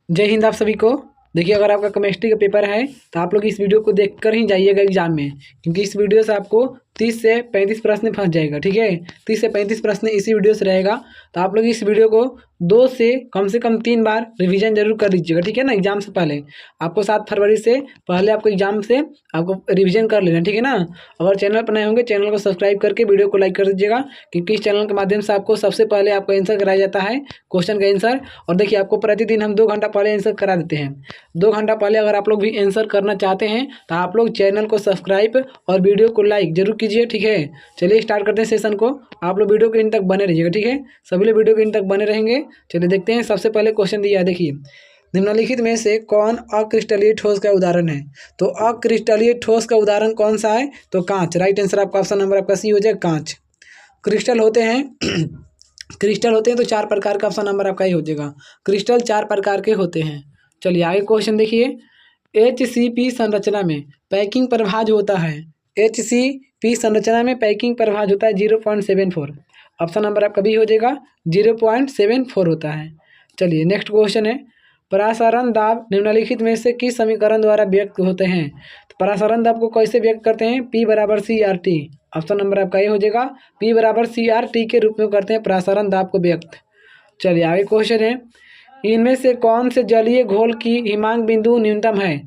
जय हिंद आप सभी को। देखिए, अगर आपका केमिस्ट्री का पेपर है तो आप लोग इस वीडियो को देखकर ही जाइएगा एग्जाम में, क्योंकि इस वीडियो से आपको 30 से 35 प्रश्न फंस जाएगा। ठीक है, 30 से 35 प्रश्न इसी वीडियो से रहेगा। तो आप लोग इस वीडियो को 2 से कम 3 बार रिवीजन जरूर कर लीजिएगा। ठीक है ना, एग्जाम से पहले आपको 7 फरवरी से पहले आपको एग्जाम से आपको रिवीजन कर लेना। ठीक है ना, अगर चैनल पर नए होंगे चैनल को सब्सक्राइब करके वीडियो को लाइक कर दीजिएगा, क्योंकि इस चैनल के माध्यम से आपको सबसे पहले आपको आंसर कराया जाता है, क्वेश्चन का आंसर। और देखिए, आपको प्रतिदिन हम 2 घंटा पहले आंसर करा देते हैं। 2 घंटा पहले अगर आप लोग भी आंसर करना चाहते हैं तो आप लोग चैनल को सब्सक्राइब और वीडियो को लाइक जरूर कीजिए। ठीक है, चलिए स्टार्ट करते हैं सेशन को। आप लोग वीडियो के इन तक बने रहिएगा। ठीक है, सभी लोग वीडियो के इन तक बने रहेंगे। चलिए देखते हैं। सबसे पहले क्वेश्चन दिया है, देखिए, निम्नलिखित में से कौन अक्रिस्टलीय ठोस का उदाहरण है? तो अक्रिस्टलीय ठोस का उदाहरण कौन सा है? तो कांच। राइट आंसर आपका ऑप्शन नंबर आपका सी हो जाएगा, कांच। क्रिस्टल होते हैं क्रिस्टल होते हैं तो 4 प्रकार का ऑप्शन नंबर आपका ही हो जाएगा। क्रिस्टल 4 प्रकार के होते हैं। चलिए आगे क्वेश्चन देखिए। HCP संरचना में पैकिंग प्रभाज होता है। HCP संरचना में पैकिंग प्रभाज होता है 0.74। ऑप्शन नंबर आपका भी हो जाएगा 0.74 होता है। चलिए नेक्स्ट क्वेश्चन है, प्रसारण दाब निम्नलिखित में से किस समीकरण द्वारा व्यक्त होते हैं? तो प्रसारण दाब को कैसे व्यक्त करते हैं? P बराबर CRT। ऑप्शन नंबर आपका ये हो जाएगा, P बराबर CRT के रूप में करते हैं प्रसारण दाब को व्यक्त। चलिए आगे क्वेश्चन है, इनमें से कौन से जलीय घोल की हिमांक बिंदु न्यूनतम है?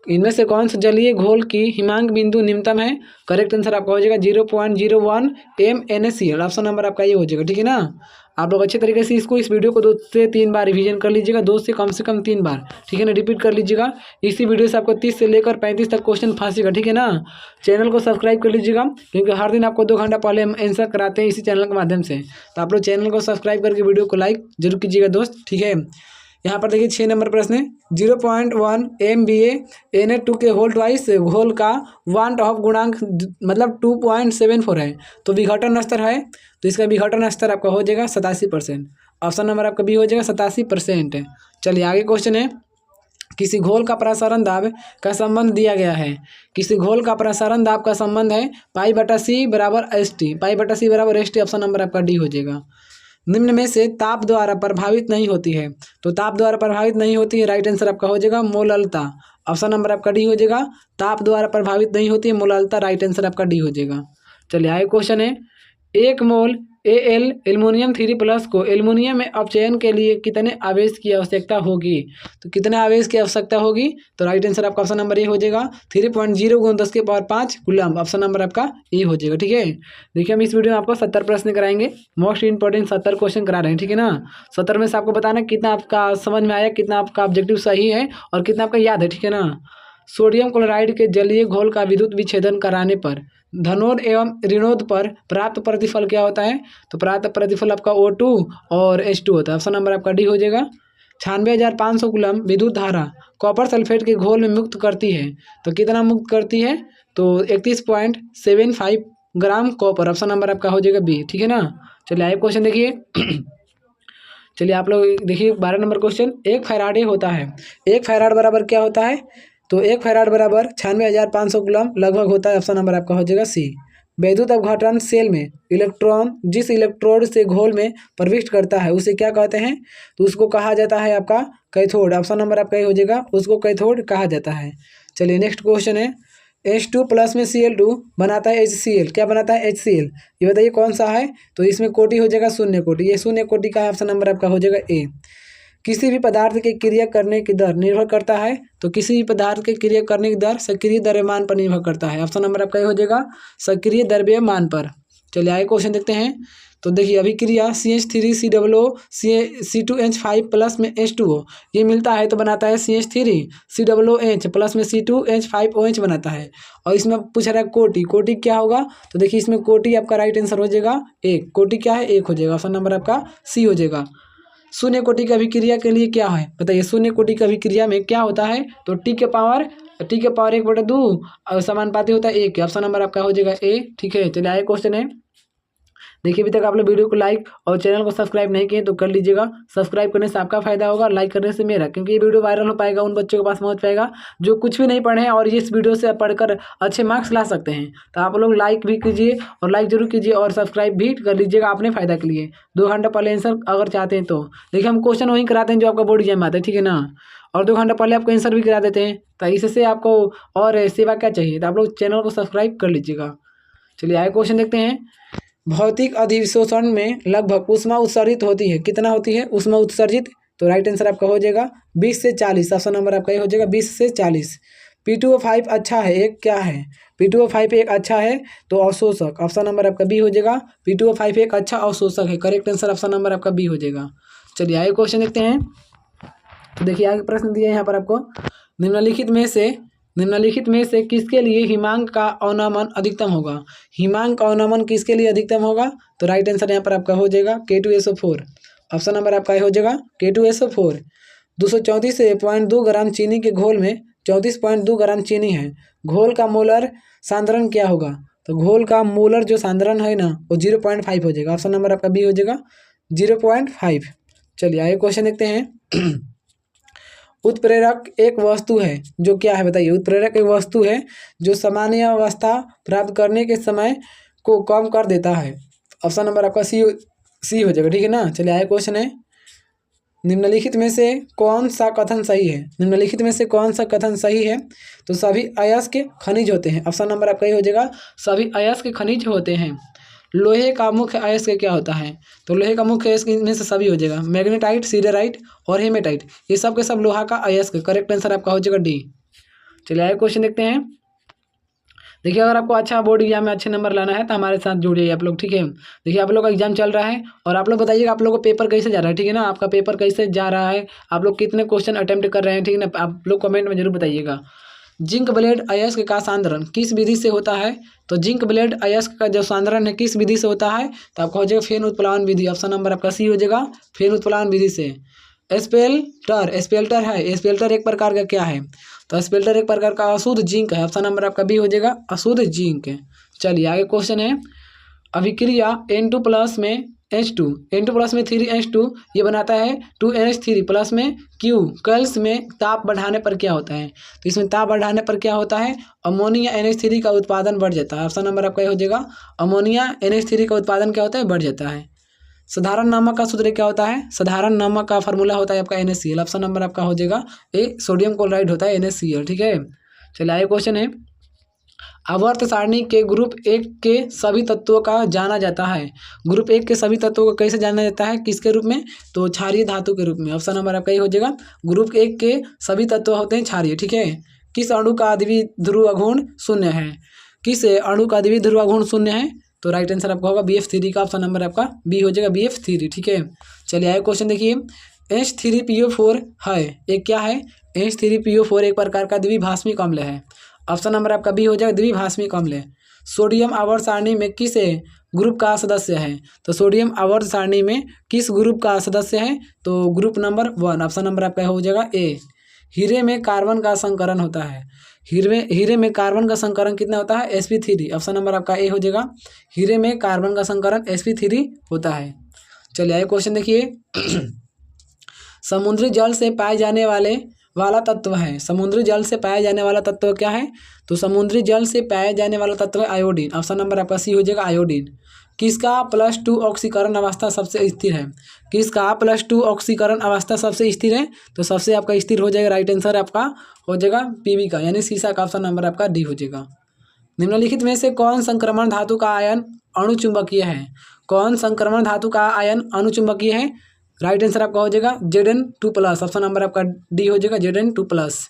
इनमें से कौन सा जलीय घोल की हिमांक बिंदु न्यूनतम है? करेक्ट आंसर आपका हो जाएगा 0.01 MnCl। ऑप्शन नंबर आपका ये हो जाएगा। ठीक है ना, आप लोग अच्छे तरीके से इस वीडियो को 2 से 3 बार रिवीजन कर लीजिएगा। 2 से कम 3 बार। ठीक है ना, रिपीट कर लीजिएगा। इसी वीडियो से आपको 30 से लेकर 35 तक क्वेश्चन फंसेगा। ठीक है ना, चैनल को सब्सक्राइब कर लीजिएगा, क्योंकि हर दिन आपको 2 घंटा पहले हम आंसर कराते हैं इसी चैनल के माध्यम से। तो आप लोग चैनल को सब्सक्राइब करके वीडियो को लाइक जरूर कीजिएगा दोस्त। ठीक है, यहाँ पर देखिए 6 नंबर प्रश्न है, 0.1 MBA Na2 के होल ट्वाइस घोल का वान ऑफ गुणांक मतलब 2.74 है। तो विघटन स्तर है, तो इसका विघटन स्तर आपका हो जाएगा 87%। ऑप्शन नंबर आपका भी हो जाएगा 87%। चलिए आगे क्वेश्चन है, किसी घोल का प्रसारण दाब का संबंध दिया गया है। किसी घोल का प्रसारण दाब का संबंध है π/c बराबर ST। π/c बराबर ST। ऑप्शन नंबर आपका डी हो जाएगा। निम्न में से ताप द्वारा प्रभावित नहीं होती है। तो ताप द्वारा प्रभावित नहीं होती है, राइट आंसर आपका हो जाएगा मोललता। ऑप्शन नंबर आपका डी हो जाएगा, ताप द्वारा प्रभावित नहीं होती है मोललता। राइट आंसर आपका डी हो जाएगा। चलिए आगे क्वेश्चन है, 1 मोल Al एल्युमिनियम 3+ को एल्युमिनियम में अपचयन के लिए कितने आवेश की आवश्यकता होगी? तो कितने आवेश की आवश्यकता होगी? तो राइट आंसर आपका ऑप्शन नंबर ए हो जाएगा 3.0 × 10⁵ कूलम। ऑप्शन नंबर आपका ए हो जाएगा। ठीक है, देखिए हम इस वीडियो में आपको 70 प्रश्न कराएंगे। मोस्ट इंपॉर्टेंट 70 क्वेश्चन करा रहे हैं। ठीक है ना, 70 में से आपको बताना कितना आपका समझ में आया, कितना आपका ऑब्जेक्टिव सही है और कितना आपका याद है। ठीक है ना, सोडियम क्लोराइड के जलीय घोल का विद्युत विच्छेदन कराने पर धनोद एवं ऋणोद पर प्राप्त प्रतिफल क्या होता है? तो प्राप्त प्रतिफल आपका O2 और H2 होता है। ऑप्शन नंबर आपका डी हो जाएगा। 96,500 कूलम विद्युत धारा कॉपर सल्फेट के घोल में मुक्त करती है। तो कितना मुक्त करती है? तो 31.75 ग्राम कॉपर। ऑप्शन नंबर आपका हो जाएगा बी। ठीक है ना, चलिए आगे क्वेश्चन देखिए। चलिए आप लोग देखिए 12 नंबर क्वेश्चन, 1 फैराडे होता है। 1 फैराड बराबर क्या होता है? तो 1 फैराड बराबर 96,500 कूलम लगभग होता है। ऑप्शन नंबर आपका हो जाएगा सी। वैद्युत अपघटन सेल में इलेक्ट्रॉन जिस इलेक्ट्रोड से घोल में प्रविष्ट करता है उसे क्या कहते हैं? तो उसको कहा जाता है आपका कैथोड। ऑप्शन नंबर आपका ये हो जाएगा, उसको कैथोड कहा जाता है। चलिए नेक्स्ट क्वेश्चन है, H2+ में Cl2 बनाता है HCl। क्या बनाता है? HCl। ये बताइए कौन सा है? तो इसमें कोटि हो जाएगा शून्य कोटि। ये शून्य कोटि का ऑप्शन नंबर आपका हो जाएगा ए। किसी भी पदार्थ के क्रिया करने की दर निर्भर करता है। तो किसी भी पदार्थ के क्रिया करने की दर सक्रिय द्रव्यमान पर निर्भर करता है। ऑप्शन नंबर आपका ये हो जाएगा सक्रिय द्रव्यमान पर। चलिए आगे क्वेश्चन देखते हैं। तो देखिए अभिक्रिया CH3COO C2H5+ में H2O ये मिलता है तो बनाता है CH3COOH प्लस में C2H5OH बनाता है। और इसमें पूछ रहा है कोटि। कोटि क्या होगा? तो देखिए इसमें कोटि आपका राइट आंसर हो जाएगा एक। कोटि क्या है? एक हो जाएगा। ऑप्शन नंबर आपका सी हो जाएगा। शून्य कोटि की अभिक्रिया के लिए क्या है बताइए? शून्य कोटि की अभिक्रिया में क्या होता है? तो T के पावर 1/2 और समानुपाती होता है 1। ऑप्शन नंबर आपका हो जाएगा ए। ठीक है, चलिए आगे क्वेश्चन है, देखिए अभी तक आप लोग वीडियो को लाइक और चैनल को सब्सक्राइब नहीं किए तो कर लीजिएगा। सब्सक्राइब करने से आपका फायदा होगा, लाइक करने से मेरा, क्योंकि ये वीडियो वायरल हो पाएगा, उन बच्चों के पास पहुंच पाएगा जो कुछ भी नहीं पढ़े हैं और इस वीडियो से पढ़कर अच्छे मार्क्स ला सकते हैं। तो आप लोग लाइक भी कीजिए और लाइक जरूर कीजिए और सब्सक्राइब भी कर लीजिएगा अपने फायदा के लिए। 2 घंटा पहले आंसर अगर चाहते हैं तो देखिए हम क्वेश्चन वहीं कराते हैं जो आपका बोर्ड एग्जाम आता है, ठीक है ना, और 2 घंटा पहले आपको आंसर भी करा देते हैं। तो इससे आपको और सेवा क्या चाहिए, तो आप लोग चैनल को सब्सक्राइब कर लीजिएगा। चलिए आगे क्वेश्चन देखते हैं। भौतिक अधिशोषण में लगभग ऊष्मा उत्सर्जित होती है, कितना होती है ऊष्मा उत्सर्जित, तो राइट आंसर आपका हो जाएगा 20 से 40। ऑप्शन नंबर आपका ये हो जाएगा 20 से 40। P2O5 अच्छा है, एक क्या है, P2O5 एक अच्छा है तो अवशोषक, ऑप्शन नंबर आपका बी हो जाएगा। P2O5 एक अच्छा अवशोषक है, करेक्ट आंसर ऑप्शन नंबर आपका बी हो जाएगा। चलिए आगे क्वेश्चन देखते हैं। तो देखिए आगे प्रश्न दिया है यहाँ पर आपको, निम्नलिखित में से किसके लिए हिमांक का अवनमन अधिकतम होगा, हिमांक का अवनमन किसके लिए अधिकतम होगा, तो राइट आंसर यहाँ पर आपका हो जाएगा K2SO4। ऑप्शन नंबर आपका हो जाएगा K2SO4। 234.2 ग्राम चीनी के घोल में 34.2 ग्राम चीनी है, घोल का मोलर सांद्रण क्या होगा, तो घोल का मोलर जो सांद्रण है ना वो 0.5 हो जाएगा। ऑप्शन नंबर आपका बी हो जाएगा 0.5। चलिए आगे क्वेश्चन देखते हैं। उत्प्रेरक एक वस्तु है जो क्या है बताइए, उत्प्रेरक एक वस्तु है जो सामान्य अवस्था प्राप्त करने के समय को कम कर देता है। ऑप्शन नंबर आपका सी हो जाएगा, ठीक है ना। चलिए आगे क्वेश्चन है, निम्नलिखित में से कौन सा कथन सही है, निम्नलिखित में से कौन सा कथन सही है, तो सभी अयस्क खनिज होते हैं। ऑप्शन नंबर आपका ये हो जाएगा सभी अयस्क खनिज होते हैं। लोहे का मुख्य अयस्क क्या होता है, तो लोहे का मुख्य अयस्क में से सभी हो जाएगा, मैग्नेटाइट, सिडेराइट और हेमेटाइट, ये सब के सब लोहा का अयस्क, करेक्ट आंसर आपका हो जाएगा डी। चलिए आगे क्वेश्चन देखते हैं। देखिए अगर आपको अच्छा बोर्ड एग्जाम में अच्छे नंबर लाना है तो हमारे साथ जुड़िए आप लोग, ठीक है। देखिए आप लोग का एग्जाम चल रहा है और आप लोग बताइएगा आप लोग का पेपर कैसे जा रहा है, ठीक है ना, आपका पेपर कैसे जा रहा है, आप लोग कितने क्वेश्चन अटेम्प्ट कर रहे हैं, ठीक है ना, आप लोग कमेंट में जरूर बताइएगा। जिंक ब्लेड अयस्क का सांद्रण किस विधि से होता है, तो जिंक ब्लेड अयस्क का जो सांद्रण है किस विधि से होता है, तो आपका हो जाएगा फेन उत्प्लावन विधि। ऑप्शन नंबर आपका सी हो जाएगा फेन उत्प्लावन विधि से। स्पेल्टर है, स्पेल्टर एक प्रकार का क्या है, तो स्पेल्टर एक प्रकार का अशुद्ध जिंक है। ऑप्शन नंबर आपका बी हो जाएगा अशुद्ध जिंक है। चलिए आगे क्वेश्चन है, अभिक्रिया N2+ में H2, N2+ में 3H2 ये बनाता है 2NH3 प्लस में Q, कल्स में ताप बढ़ाने पर क्या होता है, तो इसमें ताप बढ़ाने पर क्या होता है, अमोनिया NH3 का उत्पादन बढ़ जाता है। ऑप्शन नंबर आपका ये हो जाएगा अमोनिया NH3 का उत्पादन क्या होता है, बढ़ जाता है। साधारण नमक का सूत्र क्या होता है, साधारण नमक का फार्मूला होता है आपका NaCl। ऑप्शन नंबर आपका हो जाएगा ए, सोडियम क्लोराइड होता है NaCl, ठीक है। चलिए आगे क्वेश्चन है, आवर्त सारणी के ग्रुप 1 के सभी तत्वों का जाना जाता है, ग्रुप 1 के सभी तत्वों को कैसे जाना जाता है, किसके रूप में, तो क्षारीय धातु के रूप में। ऑप्शन नंबर आपका ये हो जाएगा ग्रुप 1 के सभी तत्व होते हैं क्षारीय, ठीक है। किस अणु का द्विध्रुव गुण शून्य है, किस अणु का द्विध्रुव गुण शून्य है, तो राइट आंसर आपका होगा BF3 का। ऑप्शन नंबर आपका बी हो जाएगा BF3, ठीक है। चलिए आगे क्वेश्चन देखिए, H3PO4 है एक क्या है, H3PO4 एक प्रकार का द्विभाषमिक अम्ल है। ऑप्शन नंबर आपका बी हो जाएगा द्विभाषमिक अम्ल है। सोडियम आवर्त सारणी में किस ग्रुप का सदस्य है, तो सोडियम आवर्त सारणी में किस ग्रुप का सदस्य है, तो ग्रुप नंबर 1। ऑप्शन नंबर आपका हो जाएगा ए। हीरे में कार्बन का संकरण होता है, हीरे में कार्बन का संकरण कितना होता है, sp3। ऑप्शन नंबर आपका ए हो जाएगा हीरे में कार्बन का संकरण sp3 होता है। चलिए आगे क्वेश्चन देखिए, समुद्री जल से पाए जाने वाला तत्व है, समुद्री जल से पाया जाने वाला तत्व क्या है, तो समुद्री जल से पाया जाने वाला तत्व है आयोडीन। ऑप्शन नंबर आपका सी हो जाएगा आयोडीन। किसका +2 ऑक्सीकरण अवस्था सबसे स्थिर है, किसका +2 ऑक्सीकरण अवस्था सबसे स्थिर है, तो सबसे आपका स्थिर हो जाएगा, राइट आंसर आपका हो जाएगा पीवी का, यानी सीसा का। ऑप्शन नंबर आपका डी हो जाएगा। निम्नलिखित में से कौन संक्रमण धातु का आयन अणुचुंबकीय है, कौन संक्रमण धातु का आयन अणुचुंबकीय है, राइट आंसर आपका हो जाएगा Zn2+। ऑप्शन नंबर आपका डी हो जाएगा Zn2+।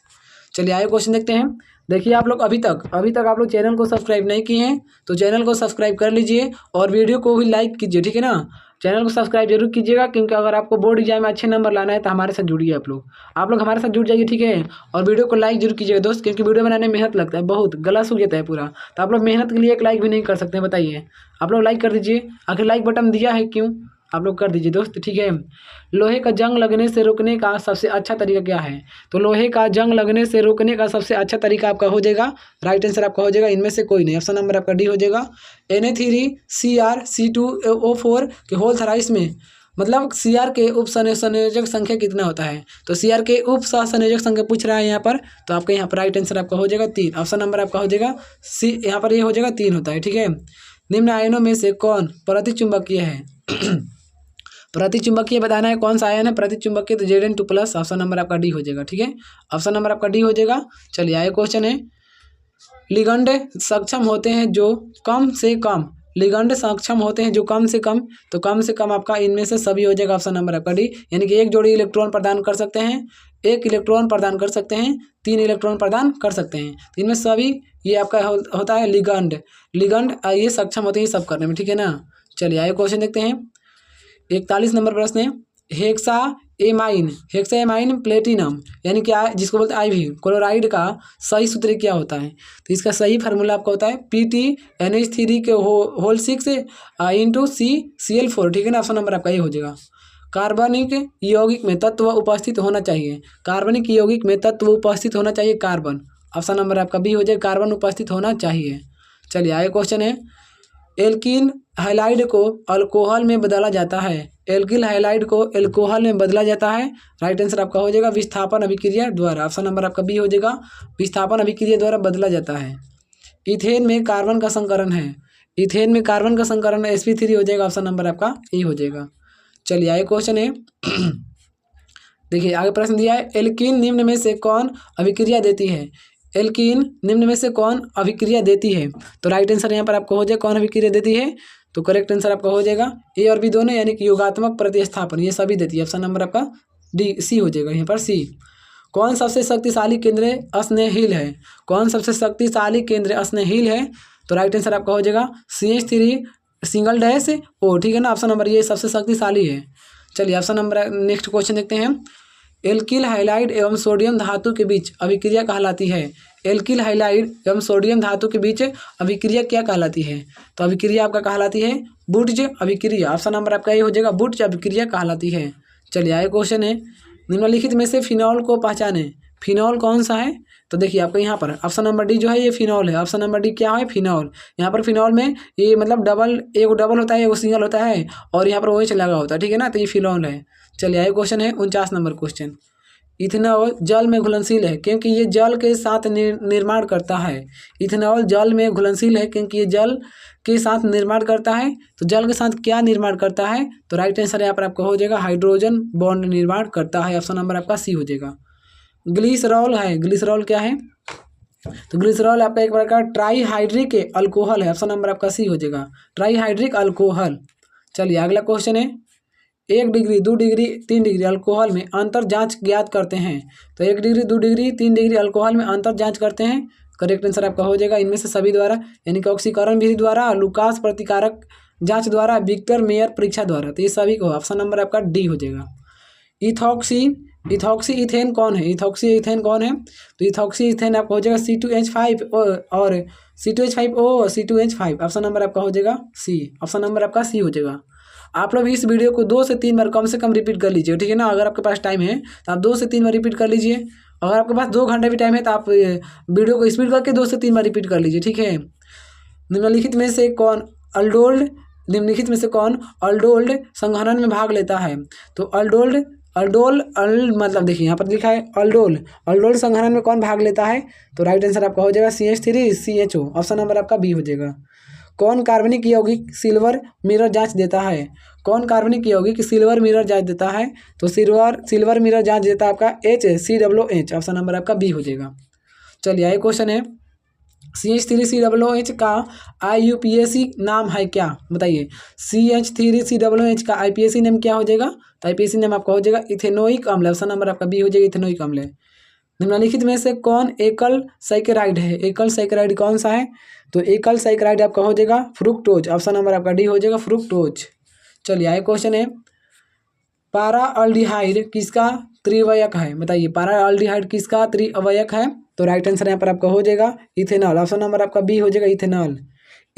चलिए आगे क्वेश्चन देखते हैं। देखिए आप लोग अभी तक आप लोग चैनल को सब्सक्राइब नहीं किए हैं तो चैनल को सब्सक्राइब कर लीजिए और वीडियो को भी लाइक कीजिए, ठीक है ना। चैनल को सब्सक्राइब जरूर कीजिएगा, क्योंकि अगर आपको बोर्ड एग्जाम में अच्छे नंबर लाना है तो हमारे साथ जुड़िए आप लोग हमारे साथ जुड़ जाइए, ठीक है। और वीडियो को लाइक जरूर कीजिएगा दोस्त, क्योंकि वीडियो बनाने में मेहनत लगता है, बहुत गला सूख जाता है पूरा, तो आप लोग मेहनत के लिए एक लाइक भी नहीं कर सकते हैं, बताइए। आप लोग लाइक कर दीजिए, आखिर लाइक बटन दिया है क्यों, आप लोग कर दीजिए दोस्त, ठीक है। लोहे का जंग लगने से रोकने का सबसे अच्छा तरीका क्या है? तो लोहे का जंग लगने से रोकने का सबसे अच्छा तरीका आपका हो जाएगा, राइट आंसर आपका हो जाएगा इनमें से कोई नहीं, ऑप्शन नंबर आपका डी हो जाएगा। Na3CrC2O4 के होल थराइस में मतलब Cr के उप संयोजक संख्या कितना होता है? तो Cr के उप सहसंयोजक संख्या पूछ रहा है यहाँ पर, तो आपका यहाँ पर राइट आंसर आपका हो जाएगा 3, ऑप्शन नंबर आपका हो जाएगा सी, यहाँ पर ये हो जाएगा 3 होता है, ठीक है। निम्न आयनों में से कौन प्रतिचुंबकीय है? प्रतिचुंबकीय बताना है कौन सा आयन है प्रतिचुंबकीय, तो Zn2+, ऑप्शन नंबर आपका डी हो जाएगा, ठीक है। ऑप्शन नंबर आपका डी हो जाएगा। चलिए आगे क्वेश्चन है, लिगंड सक्षम होते हैं जो कम से कम, लिगंड सक्षम होते हैं जो कम से कम, तो कम से कम आपका इनमें से सभी हो जाएगा, ऑप्शन नंबर आपका डी, यानी कि एक जोड़ी इलेक्ट्रॉन प्रदान कर सकते हैं, एक इलेक्ट्रॉन प्रदान कर सकते हैं, 3 इलेक्ट्रॉन प्रदान कर सकते हैं, तो इनमें सभी ये आपका होता है लिगंड, लिगंड ये सक्षम होते हैं सब करने में, ठीक है ना। चलिए आगे क्वेश्चन देखते हैं, 41 नंबर प्रश्न है, हेक्साएमाइन प्लेटिनम यानी क्या, जिसको बोलते हैं आईवी क्लोराइड का सही सूत्र क्या होता है? तो इसका सही फार्मूला आपका होता है PtNH3 के होल 6 इंटू CCl4, ठीक है ना। ऑप्शन नंबर आपका ये हो जाएगा। कार्बनिक यौगिक में तत्व उपस्थित होना चाहिए, कार्बनिक यौगिक में तत्व उपस्थित होना चाहिए कार्बन, ऑप्शन नंबर आपका बी हो जाएगा, कार्बन उपस्थित होना चाहिए। चलिए आगे क्वेश्चन है, एल्कीन हाइलाइड को अल्कोहल में बदला जाता है, एल्किल हाइलाइड को एल्कोहल में बदला जाता है, राइट आंसर आपका हो जाएगा विस्थापन अभिक्रिया द्वारा, ऑप्शन नंबर आपका बी हो जाएगा, विस्थापन अभिक्रिया द्वारा बदला जाता है। इथेन में कार्बन का संकरण है, इथेन में कार्बन का संकरण sp3 हो जाएगा, ऑप्शन नंबर आपका ए हो जाएगा। चलिए आगे क्वेश्चन है, देखिए आगे प्रश्न दिया है, एल्कीन निम्न में से कौन अभिक्रिया देती है? एल्कीन निम्न में से कौन अभिक्रिया देती है? तो राइट आंसर यहाँ पर आपको हो जाएगा कौन अभिक्रिया देती है, तो करेक्ट आंसर आपका हो जाएगा ए और बी दोनों, यानी कि योगात्मक प्रतिस्थापन ये सभी देती है, ऑप्शन नंबर आपका डी सी हो जाएगा यहाँ पर सी। कौन सबसे शक्तिशाली केंद्र स्नेहिल है? कौन सबसे शक्तिशाली केंद्र स्नेहिल है? तो राइट आंसर आपका हो जाएगा CH3 O, ठीक है ना। ऑप्शन नंबर ये सबसे शक्तिशाली है। चलिए ऑप्शन नंबर नेक्स्ट क्वेश्चन देखते हैं, एल्किल हाइलाइड एवं सोडियम धातु के बीच अभिक्रिया कहलाती है, एल्किल हाइलाइड एवं सोडियम धातु के बीच अभिक्रिया क्या कहलाती है? तो अभिक्रिया आपका कहलाती है बुर्ज अभिक्रिया, ऑप्शन नंबर आपका ये हो जाएगा बुर्ज अभिक्रिया कहलाती है। चलिए आगे क्वेश्चन है, निम्नलिखित में से फिनॉल को पहचाने, फिनॉल कौन सा है? तो देखिए आपका यहाँ पर ऑप्शन नंबर डी जो है ये फिनॉल है, ऑप्शन नंबर डी क्या है फिनॉल। यहाँ पर फिनॉल में ये मतलब एक डबल होता है, एक सिंगल होता है, और यहाँ पर OH लगा होता है, ठीक है ना, तो ये फिनॉल है। चलिए आगे क्वेश्चन है 49 नंबर क्वेश्चन, इथेनॉल जल में घुलनशील है क्योंकि ये जल के साथ निर्माण करता है, इथेनॉल जल में घुलनशील है क्योंकि ये जल के साथ निर्माण करता है, तो जल के साथ क्या निर्माण करता है? तो राइट आंसर यहाँ पर आपका हो जाएगा हाइड्रोजन बॉन्ड निर्माण करता है, ऑप्शन नंबर आपका सी हो जाएगा। ग्लिसरॉल है, ग्लिसरॉल क्या है? तो ग्लिसरॉल आपका एक प्रकार ट्राईहाइड्रिक अल्कोहल है, ऑप्शन नंबर आपका सी हो जाएगा ट्राईहाइड्रिक अल्कोहल। चलिए अगला क्वेश्चन है, 1 डिग्री 2 डिग्री 3 डिग्री अल्कोहल में अंतर जांच ज्ञात करते हैं, तो 1 डिग्री 2 डिग्री 3 डिग्री अल्कोहल में अंतर जांच करते हैं, करेक्ट आंसर आपका हो जाएगा इनमें से सभी द्वारा, यानी कि ऑक्सीकरण विधि द्वारा, लुकास प्रतिकारक जांच द्वारा, विक्टर मेयर परीक्षा द्वारा, तो ये सभी को ऑप्शन नंबर आपका डी हो जाएगा। इथॉक्सी इथेन कौन है? इथॉक्सी इथेन कौन है? तो इथॉक्सी इथेन आपका हो जाएगा C2H5 और C2H5O C2H5, ऑप्शन नंबर आपका हो जाएगा सी, ऑप्शन नंबर आपका सी हो जाएगा। आप लोग इस वीडियो को 2 से 3 बार कम से कम रिपीट कर लीजिए, ठीक है ना। अगर आपके पास टाइम है तो आप 2 से 3 बार रिपीट कर लीजिए, अगर आपके पास 2 घंटे भी टाइम है तो आप वीडियो को स्पीड करके 2 से 3 बार रिपीट कर लीजिए, ठीक है। निम्नलिखित में से कौन अल्डोल्ड संघनन में भाग लेता है? तो अल्डोल मतलब देखिए यहाँ पर लिखा है अल्डोल संघनन में कौन भाग लेता है? तो राइट आंसर आपका हो जाएगा CH3CHO, ऑप्शन नंबर आपका बी हो जाएगा। कौन कार्बनिक यौगिक सिल्वर मिरर जांच देता है? कौन कार्बनिक यौगिक सिल्वर मिरर जांच देता है? तो सिल्वर मिरर जांच देता है आपका HCOOH, ऑप्शन नंबर आपका बी हो जाएगा। चलिए आगे क्वेश्चन है, CH3COOH का IUPAC नाम है क्या? बताइए, CH3COOH का IPAC नाम क्या हो जाएगा? तो IPAC नाम आपका हो जाएगा इथेनोइक अम्ल, ऑप्शन नंबर आपका बी हो जाएगा इथेनोइक अम्ल। निम्नलिखित में से कौन एकल साइकेराइड है? एकल साइकेराइड कौन सा है? तो एकल साइकेराइड आपका हो जाएगा फ्रुक्टोज, ऑप्शन नंबर आपका डी हो जाएगा फ्रुक्टोज। चलिए आगे क्वेश्चन है, पाराअल्डिहाइड किसका त्रिवयक है? बताइए पाराअल्डिहाइड किसका त्रिवयक है? तो राइट आंसर यहाँ पर आपका हो जाएगा इथेनॉल, ऑप्शन नंबर आपका बी हो जाएगा इथेनॉल।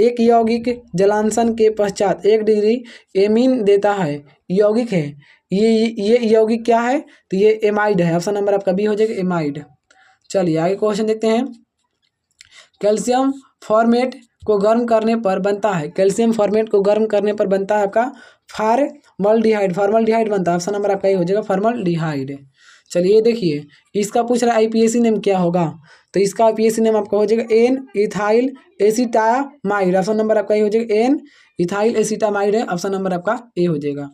एक यौगिक जलांशन के पश्चात 1 डिग्री एमीन देता है, यौगिक है, ये यौगिक क्या है? तो ये एमाइड है। ऑप्शन नंबर आपका बी हो जाएगा, एमाइड। चलिए आगे क्वेश्चन देखते हैं। कैल्शियम फॉर्मेट को गर्म करने पर बनता है, कैल्शियम फॉर्मेट को गर्म करने पर बनता है आपका फॉर्मल्डिहाइड, फॉर्मल्डिहाइड बनता है। ऑप्शन नंबर आपका ये हो जाएगा, फॉर्मल्डिहाइड। चलिए देखिए, इसका पूछ रहा है आईपीएसी नेम क्या होगा, तो इसका आईपीएसी नेम आपका हो जाएगा N ethyl acetamide. Option number आपका ये हो जाएगा, एन इथाइल एसिटामाइड है। ऑप्शन नंबर आपका ए हो जाएगा।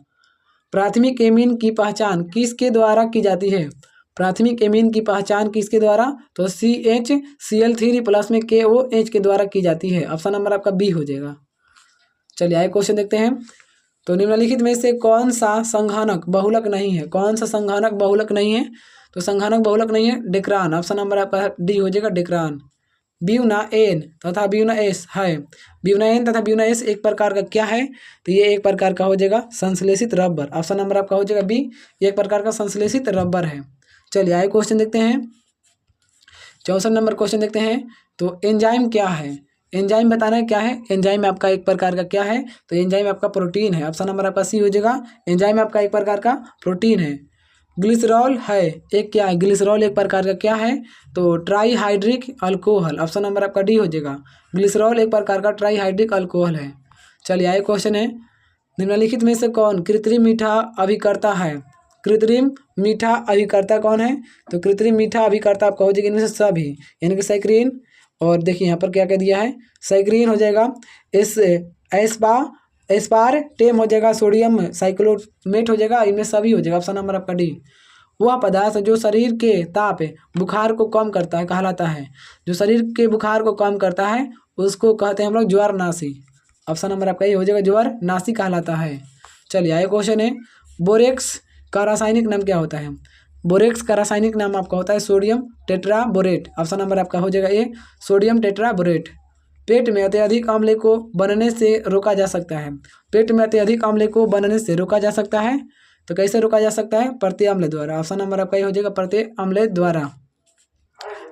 प्राथमिक एमीन की पहचान किसके द्वारा की जाती है? प्राथमिक एमीन की पहचान किसके द्वारा? तो CHCl3 प्लस में KOH के द्वारा की जाती है। ऑप्शन नंबर आपका बी हो जाएगा। चलिए आगे क्वेश्चन देखते हैं। तो निम्नलिखित में से कौन सा संघानक बहुलक नहीं है? कौन सा संघानक बहुलक नहीं है? तो संघानक बहुलक नहीं है, डेक्रान। ऑप्शन नंबर आपका डी हो जाएगा, डेक्रान। ब्यूना एन तथा ब्यूना एस है, ब्यूना एन तथा ब्यूना एस एक प्रकार का क्या है? तो ये एक प्रकार का हो जाएगा संश्लेषित रबर। ऑप्शन नंबर आपका हो जाएगा बी, एक प्रकार का संश्लेषित रबर है। चलिए आगे क्वेश्चन देखते हैं। 64 नंबर क्वेश्चन देखते हैं। तो एंजाइम क्या है? एंजाइम बताना है क्या है? एंजाइम आपका एक प्रकार का क्या है? तो एंजाइम आपका प्रोटीन है। ऑप्शन नंबर आपका सी हो जाएगा, एंजाइम आपका एक प्रकार का प्रोटीन है। ग्लिसरॉल है एक क्या है? ग्लिसरॉल एक प्रकार का क्या है? तो ट्राईहाइड्रिक अल्कोहल। ऑप्शन नंबर आपका डी हो जाएगा, ग्लिसरॉल एक प्रकार का ट्राईहाइड्रिक अल्कोहल है। चलिए आगे क्वेश्चन है। निम्नलिखित में से कौन कृत्रिम मीठा अभिकर्ता है? कृत्रिम मीठा अभिकर्ता कौन है? तो कृत्रिम मीठा अभिकर्ता आपका हो जाएगा इनमें से सभी, यानी कि साइक्रीन, और देखिए यहाँ पर क्या कह दिया है, साइक्रीन हो जाएगा, एस्पारटेम हो जाएगा, सोडियम साइक्लोमेट हो जाएगा, इनमें सभी हो जाएगा। ऑप्शन नंबर आपका डी। वह पदार्थ जो शरीर के ताप बुखार को कम करता है कहलाता है, जो शरीर के बुखार को कम करता है उसको कहते हैं हम लोग ज्वरनाशी। ऑप्शन नंबर आपका ये हो जाएगा, ज्वरनाशी कहलाता है। चलिए आगे क्वेश्चन है। बोरेक्स का रासायनिक नाम क्या होता है? बोरेक्स का रासायनिक नाम आपका होता है सोडियम टेट्राबोरेट। ऑप्शन नंबर आपका हो जाएगा ए, सोडियम टेट्राबोरेट। पेट में अत्यधिक अम्ल को बनने से रोका जा सकता है, पेट में अत्यधिक अम्ल को बनने से रोका जा सकता है, तो कैसे रोका जा सकता है? प्रत्यम्ल द्वारा। ऑप्शन नंबर आपका ये हो जाएगा, प्रत्यम्ल द्वारा।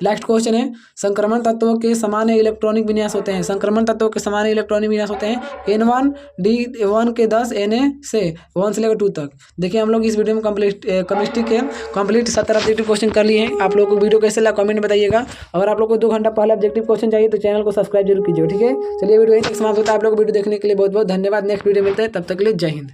लास्ट क्वेश्चन है। संक्रमण तत्वों के समान इलेक्ट्रॉनिक विन्यास होते हैं, संक्रमण तत्वों के समान इलेक्ट्रॉनिक विन्यास होते हैं N1D1 के 10 Na से 1 से लेकर 2 तक। देखिए हम लोग इस वीडियो में केमिस्ट्री के कंप्लीट 70 ऑब्जेक्टिव क्वेश्चन कर लिए हैं। आप लोग को वीडियो कैसे लगा कमेंट में बताइएगा। अगर आप लोग को 2 घंटा पहले ऑब्जेक्टिव क्वेश्चन चाहिए तो चैनल को सब्सक्राइब जरूर कीजिए, ठीक है। चलिए वीडियो यहीं तक समाप्त होता है। आप लोग को वीडियो देखने के लिए बहुत बहुत धन्यवाद। नेक्स्ट वीडियो मिलते हैं, तब तक के लिए जय हिंद।